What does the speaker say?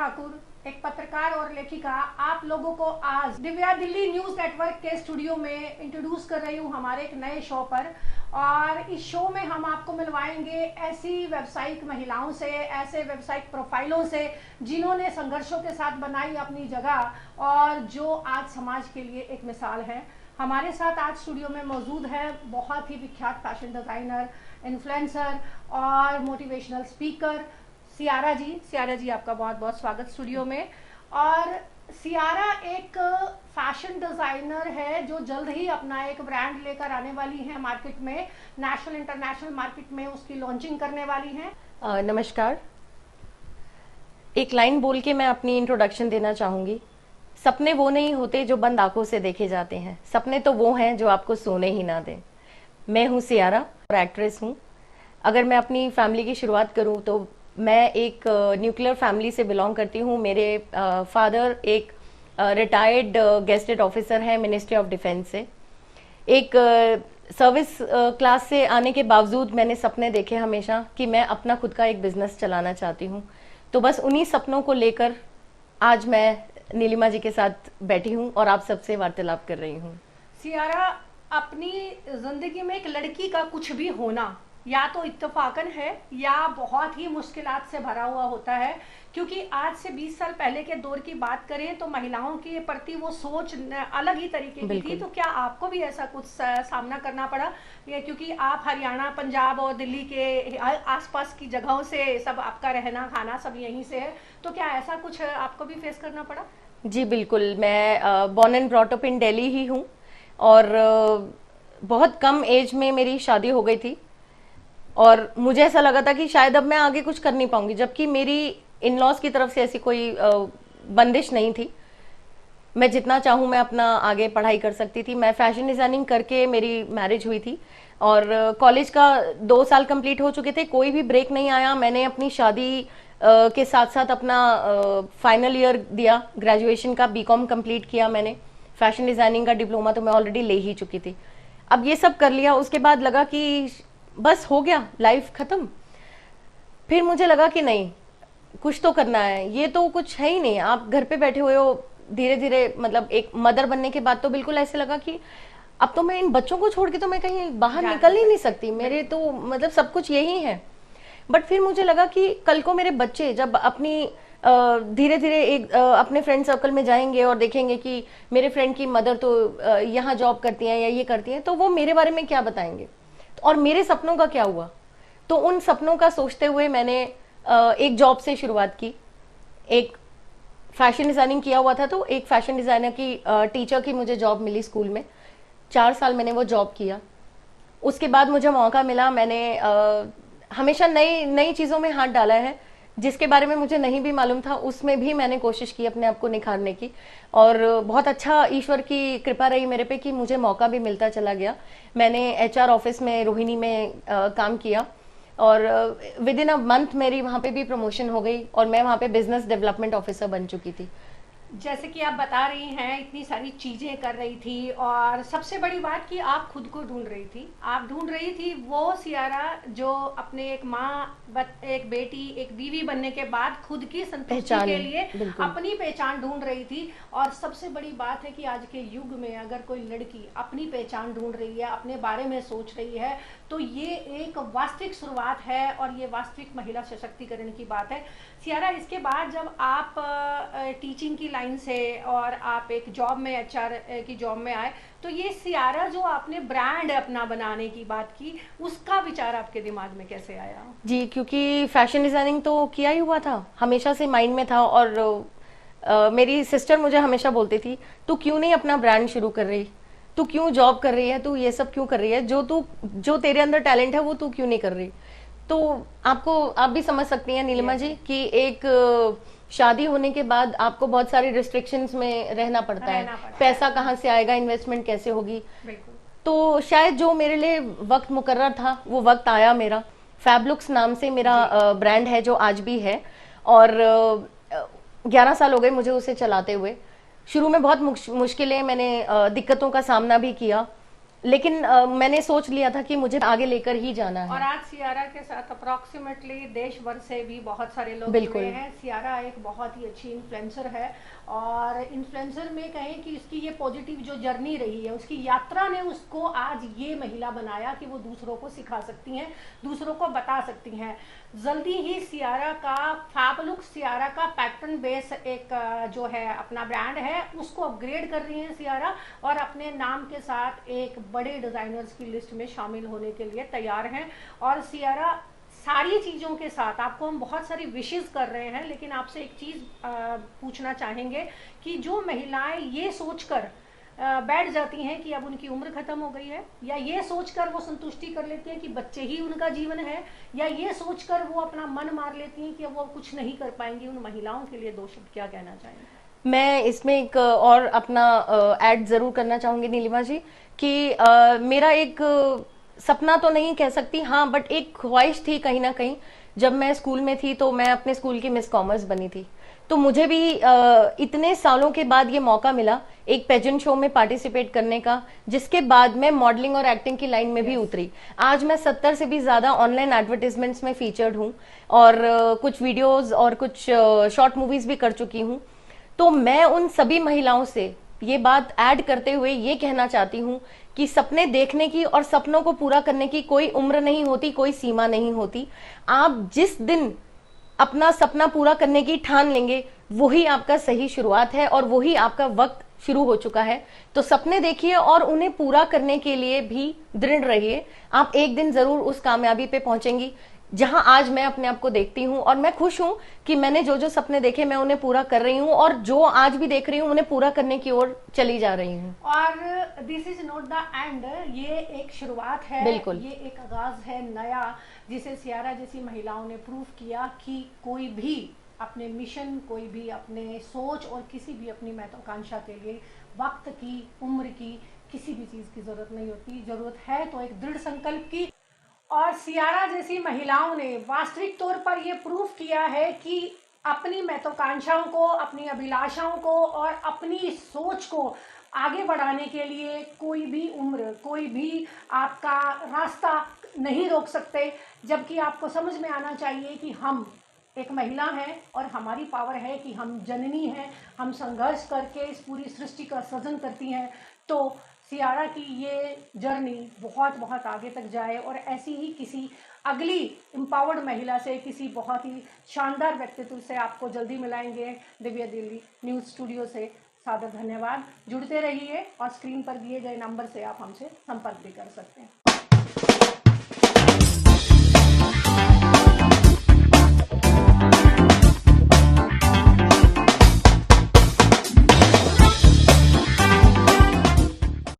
ठाकुर, एक पत्रकार और लेखिका, आप लोगों को आज दिव्या दिल्ली न्यूज नेटवर्क के स्टूडियो में इंट्रोड्यूस कर रही हूँ हमारे एक नए शो पर। और इस शो में हम आपको मिलवाएंगे ऐसी व्यावसायिक महिलाओं से, ऐसे व्यावसायिक प्रोफाइलों से जिन्होंने संघर्षों के साथ बनाई अपनी जगह और जो आज समाज के लिए एक मिसाल है। हमारे साथ आज स्टूडियो में मौजूद है बहुत ही विख्यात फैशन डिजाइनर, इन्फ्लुएंसर और मोटिवेशनल स्पीकर सियारा जी। सियारा जी, आपका बहुत बहुत स्वागत स्टूडियो में। और सियारा एक फैशन डिजाइनर है जो जल्द ही अपना एक ब्रांड लेकर आने वाली है मार्केट में, नेशनल इंटरनेशनल मार्केट में उसकी लॉन्चिंग करने वाली हैं। नमस्कार। एक लाइन बोल के मैं अपनी इंट्रोडक्शन देना चाहूंगी। सपने वो नहीं होते जो बंद आंखों से देखे जाते हैं, सपने तो वो हैं जो आपको सोने ही ना दें। मैं हूँ सियारा और एक्ट्रेस हूँ। अगर मैं अपनी फैमिली की शुरुआत करूँ तो मैं एक न्यूक्लियर फैमिली से बिलोंग करती हूँ। मेरे फादर एक रिटायर्ड गेस्टेड ऑफिसर हैं मिनिस्ट्री ऑफ डिफेंस से। एक सर्विस क्लास से आने के बावजूद मैंने सपने देखे हमेशा कि मैं अपना खुद का एक बिजनेस चलाना चाहती हूँ। तो बस उन्हीं सपनों को लेकर आज मैं नीलिमा जी के साथ बैठी हूँ और आप सबसे वार्तालाप कर रही हूँ। सियारा, अपनी जिंदगी में एक लड़की का कुछ भी होना या तो इत्तेफाकन है या बहुत ही मुश्किलात से भरा हुआ होता है, क्योंकि आज से 20 साल पहले के दौर की बात करें तो महिलाओं के प्रति वो सोच अलग ही तरीके की थी। तो क्या आपको भी ऐसा कुछ सामना करना पड़ा? क्योंकि आप हरियाणा, पंजाब और दिल्ली के आसपास की जगहों से सब आपका रहना खाना सब यहीं से है, तो क्या ऐसा कुछ आपको भी फेस करना पड़ा? जी बिल्कुल। मैं born and brought up in Delhi ही हूँ और बहुत कम एज में मेरी शादी हो गई थी और मुझे ऐसा लगा था कि शायद अब मैं आगे कुछ कर नहीं पाऊंगी, जबकि मेरी इन लॉज की तरफ से ऐसी कोई बंदिश नहीं थी। मैं जितना चाहूँ मैं अपना आगे पढ़ाई कर सकती थी। मैं फैशन डिजाइनिंग करके मेरी मैरिज हुई थी और कॉलेज का 2 साल कंप्लीट हो चुके थे, कोई भी ब्रेक नहीं आया। मैंने अपनी शादी के साथ साथ अपना फाइनल ईयर दिया ग्रेजुएशन का, बीकॉम कंप्लीट किया मैंने। फैशन डिजाइनिंग का डिप्लोमा तो मैं ऑलरेडी ले ही चुकी थी। अब ये सब कर लिया, उसके बाद लगा कि बस हो गया, लाइफ खत्म। फिर मुझे लगा कि नहीं, कुछ तो करना है, ये तो कुछ है ही नहीं। आप घर पे बैठे हुए हो, धीरे धीरे मतलब एक मदर बनने के बाद तो बिल्कुल ऐसे लगा कि अब तो मैं इन बच्चों को छोड़ के तो मैं कहीं बाहर निकल ही नहीं सकती, मेरे तो मतलब सब कुछ यही है। बट फिर मुझे लगा कि कल को मेरे बच्चे जब अपनी धीरे धीरे एक अपने फ्रेंड सर्कल में जाएंगे और देखेंगे कि मेरे फ्रेंड की मदर तो यहाँ जॉब करती हैं या ये करती हैं, तो वो मेरे बारे में क्या बताएंगे और मेरे सपनों का क्या हुआ। तो उन सपनों का सोचते हुए मैंने एक जॉब से शुरुआत की। एक फैशन डिजाइनिंग किया हुआ था तो एक फैशन डिजाइनर की टीचर की मुझे जॉब मिली स्कूल में। 4 साल मैंने वो जॉब किया। उसके बाद मुझे मौका मिला, मैंने हमेशा नई नई चीज़ों में हाथ डाला है, जिसके बारे में मुझे नहीं भी मालूम था उसमें भी मैंने कोशिश की अपने आप को निखारने की। और बहुत अच्छा ईश्वर की कृपा रही मेरे पे कि मुझे मौका भी मिलता चला गया। मैंने एचआर ऑफिस में रोहिणी में काम किया और विद इन अ मंथ मेरी वहाँ पे भी प्रमोशन हो गई और मैं वहाँ पे बिजनेस डेवलपमेंट ऑफिसर बन चुकी थी। जैसे कि आप बता रही हैं, इतनी सारी चीज़ें कर रही थी और सबसे बड़ी बात कि आप खुद को ढूंढ रही थी। आप ढूंढ रही थी वो सियारा जो अपने एक माँ, एक बेटी, एक बीवी बनने के बाद खुद की संतुष्टि के लिए अपनी पहचान ढूंढ रही थी। और सबसे बड़ी बात है कि आज के युग में अगर कोई लड़की अपनी पहचान ढूंढ रही है, अपने बारे में सोच रही है, तो ये एक वास्तविक शुरुआत है और ये वास्तविक महिला सशक्तिकरण की बात है। सियारा, इसके बाद जब आप टीचिंग की लाइन से और आप एक जॉब में, एचआर की जॉब में आए, तो ये सियारा जो आपने ब्रांड अपना बनाने की बात की, उसका विचार आपके दिमाग में कैसे आया? जी, क्योंकि फैशन डिजाइनिंग तो किया ही हुआ था, हमेशा से माइंड में था। और मेरी सिस्टर मुझे हमेशा बोलती थी, तू क्यों नहीं अपना ब्रांड शुरू कर रही, तू क्यों जॉब कर रही है, तू ये सब क्यों कर रही है, जो तेरे अंदर टैलेंट है वो तू क्यों नहीं कर रही। तो आप भी समझ सकती हैं नीलिमा जी कि एक शादी होने के बाद आपको बहुत सारी रिस्ट्रिक्शंस में रहना पड़ता है। पैसा कहाँ से आएगा, इन्वेस्टमेंट कैसे होगी। तो शायद जो मेरे लिए वक्त मुकर्रर था वो वक्त आया मेरा। फैबलुक्स नाम से मेरा ब्रांड है जो आज भी है और 11 साल हो गए मुझे उसे चलाते हुए। शुरू में बहुत मुश्किलें, मैंने दिक्कतों का सामना भी किया। लेकिन मैंने सोच लिया था कि मुझे आगे लेकर ही जाना है। और आज सियारा के साथ अप्रोक्सीमेटली देश भर से भी बहुत सारे लोग बिल्कुल जुड़े हैं। सियारा एक बहुत ही अच्छी इन्फ्लुएंसर है, और इन्फ्लुएंसर में कहें कि इसकी ये पॉजिटिव जो जर्नी रही है, उसकी यात्रा ने उसको आज ये महिला बनाया कि वो दूसरों को सिखा सकती हैं, दूसरों को बता सकती हैं। जल्दी ही सियारा का फैबलुक सियारा का पैटर्न बेस एक जो है अपना ब्रांड है, उसको अपग्रेड कर रही है सियारा, और अपने नाम के साथ एक बड़े डिजाइनर्स की लिस्ट में शामिल होने के लिए तैयार हैं। और सियारा सारी चीज़ों के साथ आपको हम बहुत सारी विशेष कर रहे हैं, लेकिन आपसे एक चीज़ पूछना चाहेंगे कि जो महिलाएं ये सोचकर बैठ जाती हैं कि अब उनकी उम्र खत्म हो गई है, या ये सोचकर वो संतुष्टि कर लेती हैं कि बच्चे ही उनका जीवन है, या ये सोचकर वो अपना मन मार लेती हैं कि अब वो कुछ नहीं कर पाएंगी, उन महिलाओं के लिए दो शब्द क्या कहना चाहेंगे? मैं इसमें एक और अपना ऐड जरूर करना चाहूंगी नीलिमा जी, कि मेरा एक सपना तो नहीं कह सकती, हाँ, बट एक ख्वाहिश थी कहीं ना कहीं। जब मैं स्कूल में थी तो मैं अपने स्कूल की मिस कॉमर्स बनी थी, तो मुझे भी इतने सालों के बाद ये मौका मिला एक पेजेंट शो में पार्टिसिपेट करने का, जिसके बाद मैं मॉडलिंग और एक्टिंग की लाइन में भी उतरी। आज मैं 70 से भी ज्यादा ऑनलाइन एडवर्टाइजमेंट्स में फीचर्ड हूँ, और कुछ वीडियोस और कुछ शॉर्ट मूवीज भी कर चुकी हूँ। तो मैं उन सभी महिलाओं से ये बात ऐड करते हुए ये कहना चाहती हूँ कि सपने देखने की और सपनों को पूरा करने की कोई उम्र नहीं होती, कोई सीमा नहीं होती। आप जिस दिन अपना सपना पूरा करने की ठान लेंगे, वही आपका सही शुरुआत है और वही आपका वक्त शुरू हो चुका है। तो सपने देखिए और उन्हें पूरा करने के लिए भी दृढ़ रहिए। आप एक दिन जरूर उस कामयाबी पे पहुंचेंगी जहां आज मैं अपने आप को देखती हूं, और मैं खुश हूं कि मैंने जो जो सपने देखे मैं उन्हें पूरा कर रही हूं, और जो आज भी देख रही हूं उन्हें पूरा करने की ओर चली जा रही हूं। और this is not the end, ये एक शुरुआत है, बिल्कुल, ये एक आगाज है नया, जिसे सियारा जैसी महिलाओं ने प्रूव किया कि कोई भी अपने मिशन, कोई भी अपने सोच और किसी भी अपनी महत्वाकांक्षा के लिए वक्त की, उम्र की, किसी भी चीज की जरूरत नहीं होती। जरूरत है तो एक दृढ़ संकल्प की। और सियारा जैसी महिलाओं ने वास्तविक तौर पर यह प्रूव किया है कि अपनी महत्वाकांक्षाओं को, अपनी अभिलाषाओं को और अपनी सोच को आगे बढ़ाने के लिए कोई भी उम्र, कोई भी आपका रास्ता नहीं रोक सकते। जबकि आपको समझ में आना चाहिए कि हम एक महिला हैं और हमारी पावर है कि हम जननी हैं, हम संघर्ष करके इस पूरी सृष्टि का सृजन करती हैं। तो सियारा की ये जर्नी बहुत बहुत आगे तक जाए, और ऐसी ही किसी अगली एम्पावर्ड महिला से, किसी बहुत ही शानदार व्यक्तित्व से आपको जल्दी मिलाएंगे। दिव्या दिल्ली न्यूज़ स्टूडियो से सादर धन्यवाद। जुड़ते रहिए और स्क्रीन पर दिए गए नंबर से आप हमसे संपर्क भी कर सकते हैं।